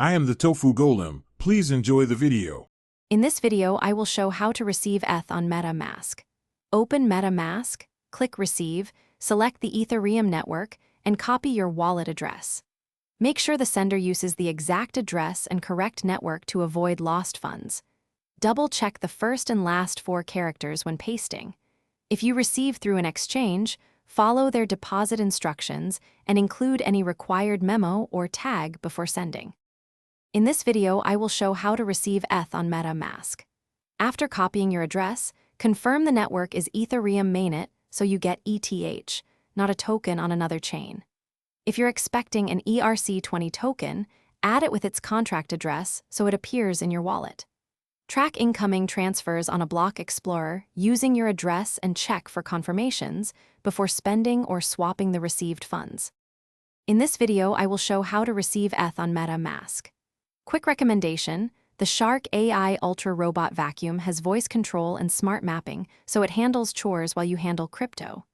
I am the Tofu Golem. Please enjoy the video. In this video, I will show how to receive ETH on MetaMask. Open MetaMask, click Receive, select the Ethereum network, and copy your wallet address. Make sure the sender uses the exact address and correct network to avoid lost funds. Double-check the first and last 4 characters when pasting. If you receive through an exchange, follow their deposit instructions and include any required memo or tag before sending. In this video, I will show how to receive ETH on MetaMask. After copying your address, confirm the network is Ethereum mainnet so you get ETH, not a token on another chain. If you're expecting an ERC20 token, add it with its contract address so it appears in your wallet. Track incoming transfers on a block explorer using your address and check for confirmations before spending or swapping the received funds. In this video, I will show how to receive ETH on MetaMask. Quick recommendation: the Shark AI Ultra Robot Vacuum has voice control and smart mapping, so it handles chores while you handle crypto.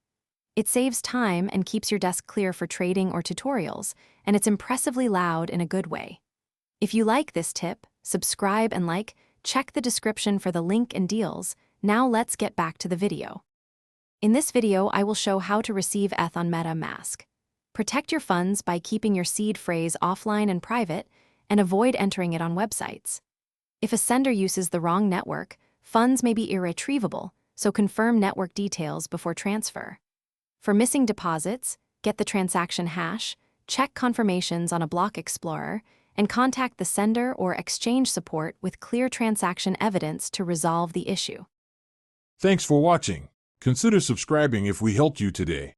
It saves time and keeps your desk clear for trading or tutorials, and it's impressively loud in a good way. If you like this tip, subscribe and like. Check the description for the link and deals. Now let's get back to the video. In this video, I will show how to receive ETH on MetaMask. Protect your funds by keeping your seed phrase offline and private, and avoid entering it on websites. If a sender uses the wrong network, funds may be irretrievable, so confirm network details before transfer. For missing deposits, get the transaction hash, check confirmations on a block explorer, and contact the sender or exchange support with clear transaction evidence to resolve the issue. Thanks for watching. Consider subscribing if we helped you today.